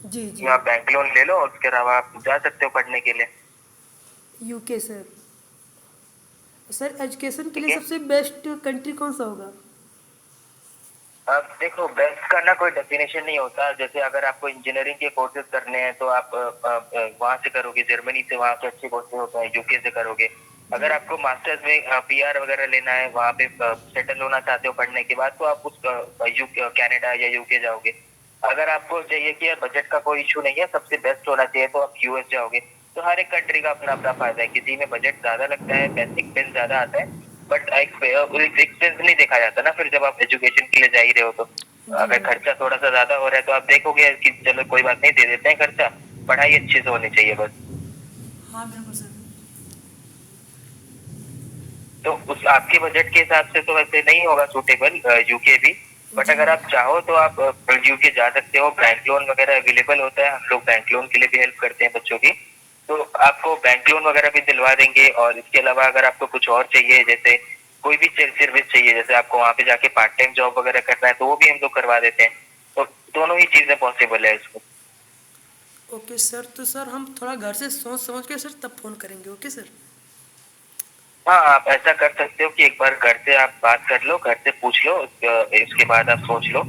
जी जी। आप bank loan ले लो, उसके अलावा आप जा सकते हो पढ़ने के लिए। UK sir. सर एजुकेशन के ठीक लिए है। सबसे बेस्ट कंट्री कौन सा होगा? अब देखो, बेस्ट का ना कोई डेफिनेशन नहीं होता। जैसे अगर आपको इंजीनियरिंग के कोर्सेज करने हैं तो आप वहां से करोगे, जर्मनी से वहां के अच्छे कोर्सेज होते हैं, यूके से करोगे। जी अगर आपको मास्टर्स में पीआर वगैरह लेना है, वहां पे सेटल होना चाहते हो पढ़ने के बाद, तो आप उस यूके, कनाडा या यूके जाओगे। अगर आपको चाहिए कि यार बजट का कोई इशू नहीं है, सबसे बेस्ट होना चाहिए, तो आप यूएस जाओगे। तो हर एक कंट्री का अपना अपना फायदा है। किसी में बजट ज्यादा लगता है, एक्सपेंस ज्यादा आता है, बट एक्सपेंस नहीं देखा जाता ना फिर जब आप एजुकेशन के लिए जा ही रहे हो तो। जी अगर खर्चा थोड़ा सा ज्यादा हो रहा है तो आप देखोगे कि चलो कोई बात नहीं, दे देते हैं खर्चा, पढ़ाई अच्छे से होनी चाहिए बस। हाँ बिल्कुल सर। तो उस आपके बजट के हिसाब से तो वैसे नहीं होगा सूटेबल यूके भी। बट जी अगर आप चाहो तो आप यूके जा सकते हो। बैंक लोन वगैरह अवेलेबल होता है, हम लोग बैंक लोन के लिए भी हेल्प करते हैं बच्चों की। तो आपको बैंक लोन वगैरह भी दिलवा देंगे। और इसके अलावा अगर आपको कुछ और चाहिए, जैसे कोई भी सर्विस चाहिए, जैसे आपको वहाँ पे जाके पार्ट टाइम जॉब वगैरह करना है, तो वो भी हम लोग करवा देते हैं। तो दोनों ही चीजें पॉसिबल है इसमें। ओके सर, तो सर हम थोड़ा घर से सोच समझ के सर तब फ़ोन करेंगे, ओके सर। हाँ, आप ऐसा कर सकते हो कि एक बार घर से आप बात कर लो, घर से पूछ लो, इसके बाद आप सोच लो।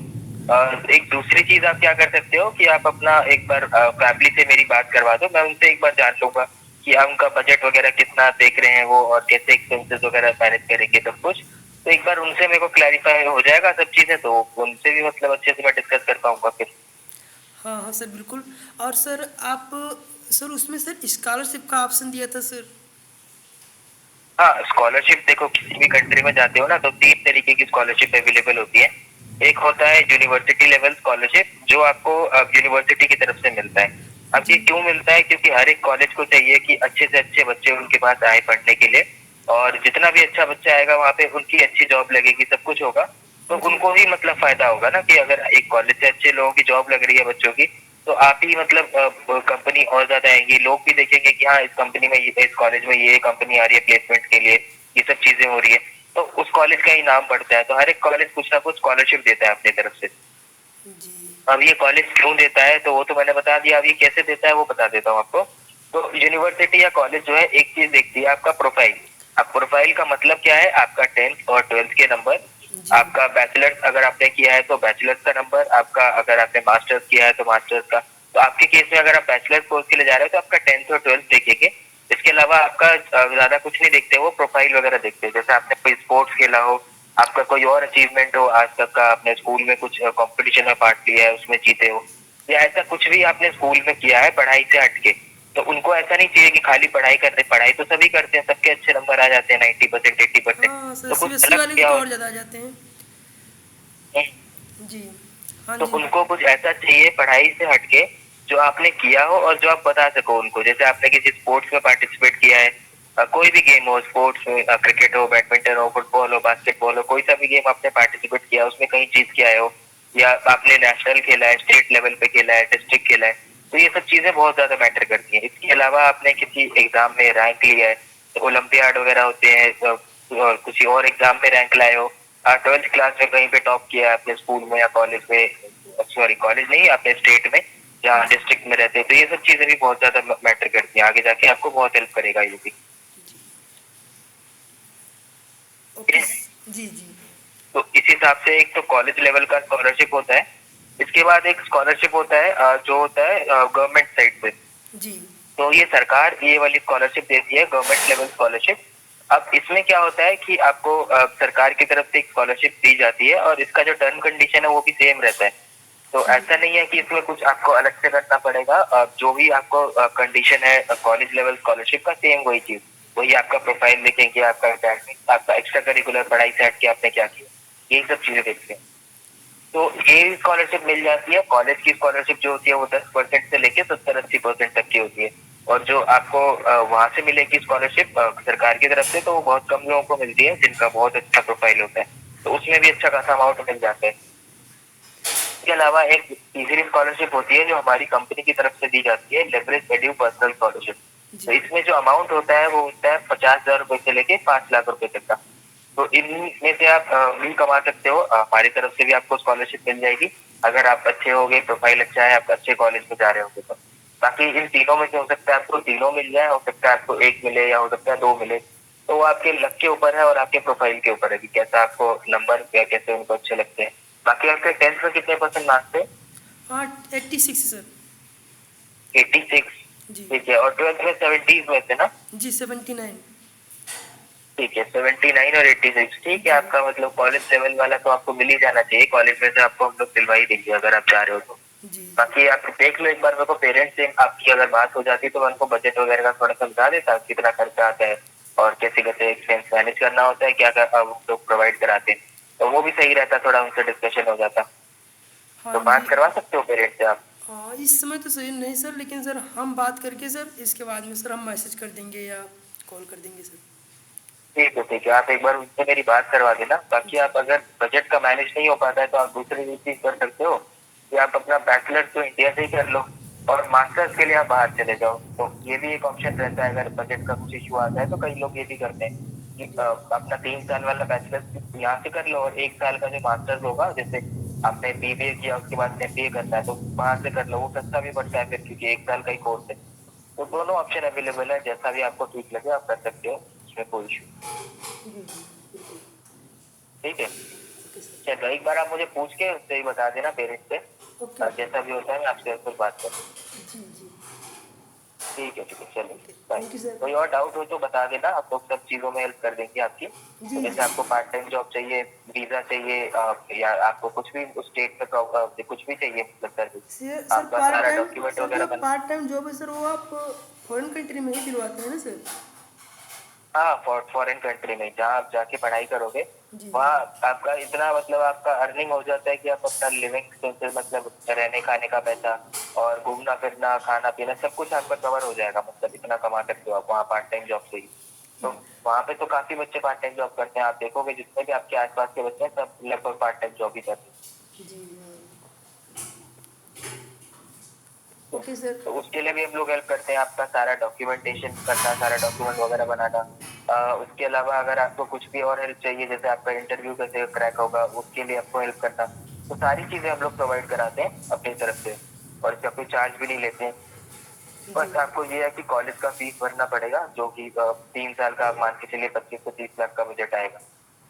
और एक दूसरी चीज आप क्या कर सकते हो कि आप अपना एक बार फैमिली से मेरी बात करवा दो, मैं उनसे एक बार जान लूंगा कि उनका बजट वगैरह कितना देख रहे हैं वो, और कैसे एक्सपेंसेस वगैरह मैनेज करेंगे सब कुछ। तो एक बार उनसे मेरे को क्लैरिफाई हो जाएगा सब चीजें, तो उनसे भी मतलब अच्छे से मैं डिस्कस कर पाऊंगा फिर। हाँ हाँ सर बिल्कुल। और सर आप, सर उसमें सर स्कॉलरशिप का ऑप्शन दिया था सर। हाँ, स्कॉलरशिप देखो, किसी भी कंट्री में जाते हो ना तो 3 तरीके की स्कॉलरशिप अवेलेबल होती है। एक होता है यूनिवर्सिटी लेवल स्कॉलरशिप, जो आपको यूनिवर्सिटी की तरफ से मिलता है। अब ये जी क्यों मिलता है? क्योंकि हर एक कॉलेज को चाहिए कि अच्छे से अच्छे बच्चे उनके पास आए पढ़ने के लिए। और जितना भी अच्छा बच्चा आएगा वहाँ पे उनकी अच्छी जॉब लगेगी, सब कुछ होगा। तो जी। उनको ही मतलब फायदा होगा ना, कि अगर एक कॉलेज से अच्छे लोगों की जॉब लग रही है बच्चों की, तो आप ही मतलब कंपनी और ज्यादा आएंगी, लोग भी देखेंगे कि हाँ, इस कंपनी में इस कॉलेज में ये कंपनी आ रही है प्लेसमेंट के लिए, ये सब चीजें हो रही है। तो उस कॉलेज का ही नाम बढ़ता है। तो हर एक कॉलेज कुछ ना कुछ स्कॉलरशिप देता है अपनी तरफ से। जी अब ये कॉलेज क्यों देता है तो वो तो मैंने बता दिया। अब ये कैसे देता है वो बता देता हूँ आपको। तो यूनिवर्सिटी या कॉलेज जो है, एक चीज देखती है, आपका प्रोफाइल। अब प्रोफाइल का मतलब क्या है? आपका 10th और 12th के नंबर, जी आपका बैचलर्स अगर आपने किया है तो बैचलर्स का नंबर, आपका अगर आपने मास्टर्स किया है तो मास्टर्स का। तो आपके केस में अगर आप बैचलर्स कोर्स के लिए जा रहे हो तो आपका 10th और 12th देखेंगे। इसके अलावा आपका ज्यादा कुछ नहीं देखते, वो प्रोफाइल वगैरह देखते हैं। जैसे आपने कोई स्पोर्ट्स खेला हो, आपका कोई और अचीवमेंट हो आज तक का, आपने स्कूल में कुछ कंपटीशन में पार्ट लिया है, उसमें जीते हो, या ऐसा कुछ भी आपने स्कूल में किया है पढ़ाई से हटके। तो उनको ऐसा नहीं चाहिए कि खाली पढ़ाई करते, पढ़ाई तो सभी करते हैं, सबके अच्छे नंबर आ जाते हैं, 90%, 80%। हाँ सर, तो कुछ सीबीएसई अलग वाले के क्या तो हो। और ज़्यादा आ जाते हैं। जी। हाँ तो जी। उनको कुछ ऐसा चाहिए पढ़ाई से हटके, जो आपने किया हो और जो आप बता सको उनको। जैसे आपने किसी स्पोर्ट्स में पार्टिसिपेट किया है, कोई भी गेम हो स्पोर्ट्स में, क्रिकेट हो, बैडमिंटन हो, फुटबॉल हो, बास्केटबॉल हो, कोई सा भी गेम आपने पार्टिसिपेट किया, उसमें कहीं जीत के आए हो, या आपने नेशनल खेला है, स्टेट लेवल पे खेला है, डिस्ट्रिक्ट खेला है। तो ये सब चीजें बहुत ज्यादा मैटर करती हैं। इसके अलावा आपने किसी एग्जाम में रैंक लिया है, तो ओलंपियाड वगैरह होते हैं, और किसी और एग्जाम में रैंक लाए हो, 12th क्लास में कहीं पे टॉप किया है अपने स्कूल में या कॉलेज में, सॉरी कॉलेज नहीं, अपने स्टेट में जहाँ डिस्ट्रिक्ट में रहते हैं। तो ये सब चीजें भी बहुत ज्यादा मैटर करती हैं, आगे जाके आपको बहुत हेल्प करेगा ये भी। ओके जी जी। तो इस हिसाब से एक तो कॉलेज लेवल का स्कॉलरशिप होता है। इसके बाद एक स्कॉलरशिप होता है जो होता है गवर्नमेंट साइड से। जी तो ये सरकार ये वाली स्कॉलरशिप देती है, गवर्नमेंट लेवल स्कॉलरशिप। अब इसमें क्या होता है कि आपको सरकार की तरफ से एक स्कॉलरशिप दी जाती है, और इसका जो टर्म कंडीशन है वो भी सेम रहता है। तो जी ऐसा नहीं है कि इसमें कुछ आपको अलग से करना पड़ेगा। जो भी आपको कंडीशन है कॉलेज लेवल स्कॉलरशिप का, सेम वही चीज, वही आपका प्रोफाइल देखेंगे, आपका एकेडमिक, आपका एक्स्ट्रा करिकुलर पढ़ाई से हट के आपने क्या किया, यही सब चीजें देखते हैं। तो ये स्कॉलरशिप मिल जाती है। कॉलेज की स्कॉलरशिप जो होती है वो 10% से लेके 70-80% तक की होती है। और जो आपको वहां से मिलेगी स्कॉलरशिप सरकार की तरफ से, तो वो बहुत कम लोगों को मिलती है जिनका बहुत अच्छा प्रोफाइल होता है। तो उसमें भी अच्छा खासा अमाउंट मिल जाता है। इसके अलावा एक तीसरी स्कॉलरशिप होती है जो हमारी कंपनी की तरफ से दी जाती है, लेवरेज एड्यू पर्सनल स्कॉलरशिप। तो जी इसमें जो अमाउंट होता है वो होता है 50,000 रुपए से लेके 5 लाख रुपए तक का। तो इनमें से आप भी कमा सकते हो, हमारी तरफ से भी आपको स्कॉलरशिप मिल जाएगी। अगर आप अच्छे होगे, प्रोफाइल अच्छा है, आप अच्छे कॉलेज में जा रहे होगे तो। बाकी इन तीनों में से हो सकता है आपको तीनों मिल जाए, हो सकता है आपको एक मिले या हो सकता है दो मिले। तो वो आपके लक के ऊपर है और आपके प्रोफाइल के ऊपर है कि कैसा आपको नंबर या कैसे उनको अच्छे लगते हैं। बाकी आपके 10th में कितने परसेंट मार्क्स थे? हाँ 86 सर। 86। जी ठीक है, और 12th में 70s में थे ना? जी 79। ठीक है, 79 और 86। ठीक है, आपका मतलब कॉलेज लेवल वाला तो आपको मिल ही जाना चाहिए। कॉलेज में से आपको हम लोग दिलवा ही देंगे अगर आप चाह रहे हो तो। जी बाकी आप देख लो एक बार, मेरे को पेरेंट्स से आपकी अगर बात हो जाती तो मैं उनको बजट वगैरह का थोड़ा समझा देता, कितना खर्चा आता है और कैसे कैसे एक्सपेंस मैनेज करना होता है, क्या क्या वो लोग प्रोवाइड कराते हैं। तो वो भी सही रहता, थोड़ा उनसे डिस्कशन हो जाता। हाँ तो बात जी। करवा सकते हो पेरेंट्स से आप? हाँ इस समय तो सही नहीं सर, लेकिन सर हम बात करके सर इसके बाद में सर हम मैसेज कर देंगे या कॉल कर देंगे सर। ठीक है, ठीक है, आप एक बार उनसे मेरी बात करवा देना। बाकी जी आप अगर बजट का मैनेज नहीं हो पाता है तो आप दूसरी भी चीज कर सकते हो कि आप अपना बैचलर तो इंडिया से ही कर लो और मास्टर्स के लिए आप बाहर चले जाओ। तो ये भी एक ऑप्शन रहता है, अगर बजट का कुछ इशू आता है तो कई लोग ये भी करते हैं कि अपना 3 साल वाला बैचलर यहाँ से कर लो और 1 साल का जो मास्टर्स होगा, जैसे आपने बीबीए किया उसके बाद एमबीए करना है तो बाहर से कर लो, वो सस्ता भी पड़ता है फिर, क्योंकि 1 साल का ही कोर्स है। तो दोनों ऑप्शन अवेलेबल है, जैसा भी आपको ठीक लगे आप कर सकते हो, उसमें कोई इशू। ठीक है, ओके सर। चलो एक बार आप मुझे पूछ के उससे ही बता देना पेरेंट्स से, ओके और जैसा भी होता है मैं आपसे फिर बात करूँ। जी जी। ठीक है, चलो okay bye. Thank you sir. कोई और डाउट हो तो बता देना, आप लोग सब चीजों में हेल्प कर देंगे आपकी। तो जी जैसे आपको पार्ट टाइम जॉब चाहिए, वीजा चाहिए, या आपको कुछ भी स्टेट में कुछ भी चाहिए, मतलब सर्विस, सर सर आपका पार्ट सारा टाइम डॉक्यूमेंट सर जो वगैरह बना। पार्ट टाइम जॉब है सर वो आप फॉरेन कंट्री में ही दिलवाते हैं ना सर? हाँ, फॉरेन कंट्री में जहाँ आप जाके पढ़ाई करोगे, जी जी। वहाँ आपका इतना मतलब आपका अर्निंग हो जाता है कि आप अपना लिविंग एक्सपेंसेस, मतलब रहने खाने का पैसा और घूमना फिरना खाना पीना सब कुछ आपका कवर हो जाएगा। मतलब इतना कमा सकते हो आप वहाँ पार्ट टाइम जॉब से ही। तो वहाँ पे तो काफी बच्चे पार्ट टाइम जॉब करते हैं, आप देखोगे जितने भी आपके आसपास के बच्चे हैं सब लगभग पार्ट टाइम जॉब ही करते हैं। जी हाँ। Okay sir. तो उसके लिए भी हम लोग हेल्प करते हैं, आपका सारा डॉक्यूमेंटेशन करना, सारा डॉक्यूमेंट वगैरह बनाना। उसके अलावा अगर आपको कुछ भी और हेल्प चाहिए, जैसे आपका इंटरव्यू कैसे क्रैक होगा उसके लिए आपको हेल्प करना, तो सारी चीजें हम लोग प्रोवाइड कराते हैं अपनी तरफ से, और इसका कोई चार्ज भी नहीं लेते हैं। जी बस आपको ये है कि कॉलेज का फीस भरना पड़ेगा, जो कि 3 साल का आप मान के चलिए 25 से 30 लाख का बजट आएगा। जी।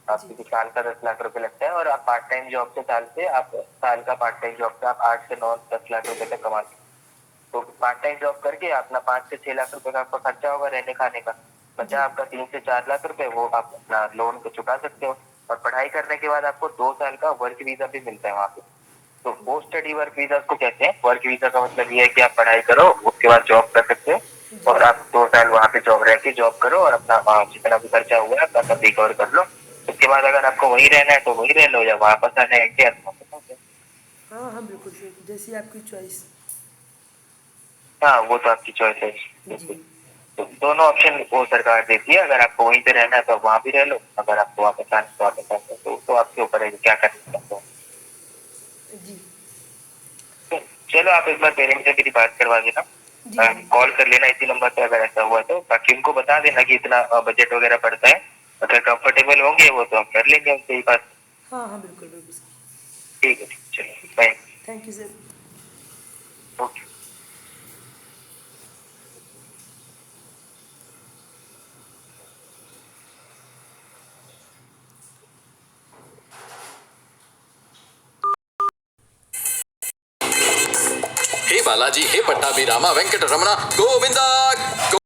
आपकी साल का 10 लाख रुपए लगता है, और आप पार्ट टाइम जॉब से साल का पार्ट टाइम जॉब से आप 8 से 9 10 लाख रुपए तक कमा सकते हैं। तो पार्ट टाइम जॉब करके अपना 5 से 6 लाख रुपए का आपका खर्चा होगा रहने खाने का, बचा जी आपका 3 से 4 लाख रुपए, वो आप अपना लोन को चुका सकते हो। और पढ़ाई करने के बाद आपको 2 साल का वर्क वीजा भी मिलता है वहाँ पे। तो पोस्ट स्टडी वर्क वीजा को कहते हैं। वर्क वीजा का मतलब ये है कि आप पढ़ाई करो, उसके बाद जॉब कर सकते हो, जी। और आप 2 साल वहाँ पे जॉब रह के जॉब करो और अपना जितना भी खर्चा हुआ है अपना सब रिकवर कर लो। उसके बाद अगर आपको वहीं रहना है तो वहीं रह लो, या वापस आना है इंडिया तो वापस आ जाओ। हाँ हाँ बिल्कुल सर, जैसी आपकी चॉइस। हाँ, वो तो आपकी चॉइस है। जी बिल्कुल। तो दोनों ऑप्शन वो सरकार देती है, अगर आपको वहीं पे रहना है तो वहाँ भी रह लो, अगर आपको वापस आना है तो वापस आ जाओ। तो आपके ऊपर है कि क्या करना चाहते हो। जी चलो आप एक बार पेरेंट्स से मेरी बात करवा देना, जी। जी कॉल कर लेना इसी नंबर पे अगर ऐसा हुआ तो। बाकी उनको बता देना कि इतना बजट वगैरह पड़ता है, अगर कंफर्टेबल होंगे वो तो हम कर लेंगे उनसे ही बात। हाँ हाँ बिल्कुल बिल्कुल सर। ठीक है, चलो bye. Thank you sir. Okay. हे बालाजी, हे पट्टाभिरामा वेंकट रमणा गोविंदा